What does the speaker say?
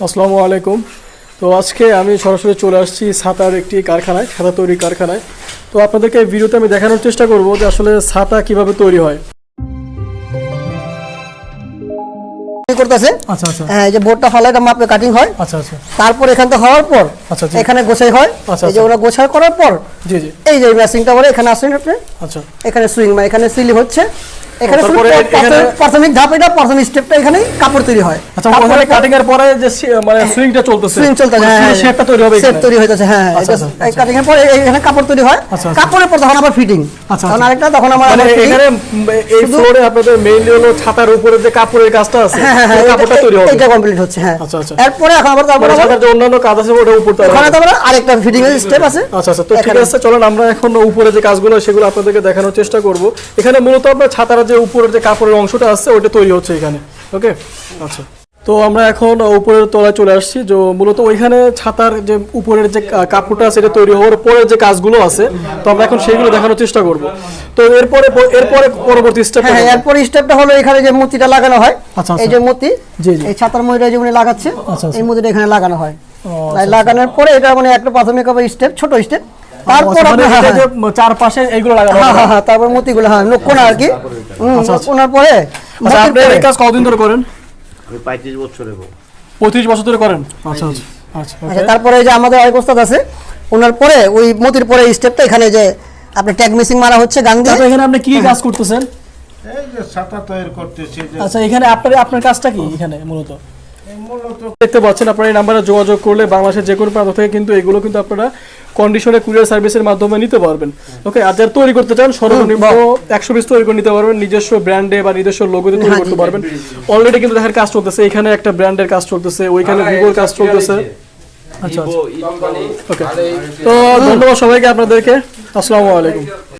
আসসালামু আলাইকুম। তো আজকে আমি সরাসরি চলে আসছি ছাতার একটি কারখানায়, ছাতা তৈরি কারখানায়। তো আপনাদেরকে এই ভিডিওতে আমি দেখানোর চেষ্টা করব যে আসলে ছাতা কিভাবে তৈরি হয়। করতেছে আচ্ছা আচ্ছা, এই যে বোর্ডটা ফলে এটা মাপে কাটিং হয়। আচ্ছা আচ্ছা, তারপর এখান থেকে হওয়ার পর আচ্ছা জি, এখানে গোছাই হয়। আচ্ছা এই যে ওরা গোছাই করার পর জি জি, এই যে মেশিনটা বলে এখানে আসেন আপনি, আচ্ছা এখানে সুইং মানে এখানে সিলিং হচ্ছে। এখানে তারপরে এখানে- প্রাথমিক ধাপ, এটা প্রথম স্টেপটা এখানেই কাপড় তৈরি হয়। আচ্ছা, ওখানে কাটিং এর পরে যে মানে সুইংটা চলতেছে, সুইং চলতেছে, হ্যাঁ শেপটা তৈরি হবে, শেপ এখানে তৈরি হইতেছে, হ্যাঁ আচ্ছা, এটা আচ্ছা, এই কাটিং এর পরে এখানে কাপড় তৈরি হয়। আচ্ছা, আচ্ছা। কাপড়ের পর তখন আবার ফিটিং, আচ্ছা, তখন আচ্ছা। আরেকটা তখন আমার মানে fitting। এখানে এই ফ্লোরে আপনাদের মেইনলি হলো ছাতার উপরে যে কাপড়ের কাজটা আছে, হ্যাঁ হ্যাঁ ওই হ্যাঁ, কাপড়টা তৈরি হবে। এটা কমপ্লিট হচ্ছে, হ্যাঁ। আচ্ছা, আচ্ছা। এরপরে এখন আবার তারপর মানে ছাতার যে অন্যান্য কাজ আছে ওটা উপর তৈরি ওখানে হবে। তারপরে আরেকটা ফিটিং এর স্টেপ আছে। আচ্ছা আচ্ছা, তো ঠিক এখানে- আছে, চলেন আমরা এখন উপরে যে কাজগুলো সেগুলো আপনাদেরকে দেখানোর চেষ্টা করব। এখানে মূলত আপনার ছাতার যে উপরের যে কাপড়ের অংশটা আছে ওটা তৈরি হচ্ছে এখানে, ওকে। আচ্ছা, তো আমরা এখন উপরের তলায় চলে আসছি। যে মূলত ওইখানে ছাতার যে উপরের যে কাপড়টা আছে এটা তৈরি হওয়ার পরে যে কাজগুলো আছে, তো আমরা এখন সেইগুলো দেখানোর চেষ্টা করব। তো এরপরে পরবর্তী স্টেপ, হ্যাঁ হ্যাঁ, এরপর স্টেপটা হলো এখানে যে মতিটা লাগানো হয়। আচ্ছা, এই যে মতি, জি, জি। এই ছাতার মতিটা যেমন লাগাচ্ছে, আচ্ছা, আচ্ছা। এই মতিটা এখানে লাগানো হয়। আচ্ছা, লাগানোর পরে এটা মানে একটা প্রাথমিক স্টেপ, ছোট স্টেপ। তারপর মানে আপনার- এটা হ্যাঁ যে চারপাশে এইগুলো লাগানো হ্যাঁ হবে। হ্যাঁ হ্যাঁ, তারপর মতিগুলো, হ্যাঁ কোনা আর কি। আচ্ছা, আচ্ছা। কোনার পরে আচ্ছা, মতির আপনি পরে- এই কাজ কতদিন ধরে করেন? আমি 35 বছর এবং 35 বছর ধরে করেন। আচ্ছা আচ্ছা আচ্ছা, আচ্ছা, তারপরে এই যে আমাদের আরেক ওস্তাদ আছে, ওনার পরে ওই মতির পরে স্টেপটা এখানে যে আপনার ট্যাগ মেশিং মারা হচ্ছে গান দিয়ে। তারপর এখানে আপনি কি কাজ করতেছেন? এই যে ছাতা তৈরি করতেছি যে আচ্ছা, এখানে আপনার কাজটা কি এখানে মূলত? মূলত দেখতে পাচ্ছেন আপনারা এই নাম্বারে যোগাযোগ করলে বাংলাদেশের যে কোনো প্রান্ত থেকে কিন্তু এগুলো কিন্তু আপনারা কন্ডিশনে কুরিয়ার সার্ভিসের মাধ্যমে নিতে পারবেন, ওকে। আর যারা তৈরি করতে চান সর্বনিম্ন 100 পিস তৈরি করে নিতে পারবেন, নিজস্ব ব্র্যান্ডে বা নিজস্ব লোগোতে তৈরি করতে পারবেন। অলরেডি কিন্তু দেখার কাজ চলতেছে, এখানে একটা ব্র্যান্ডের কাজ চলতেছে, ওইখানে ভিভোর কাজ চলতেছে। আচ্ছা আচ্ছা, ওকে। তো ধন্যবাদ সবাইকে, আপনাদেরকে। আসসালামু আলাইকুম।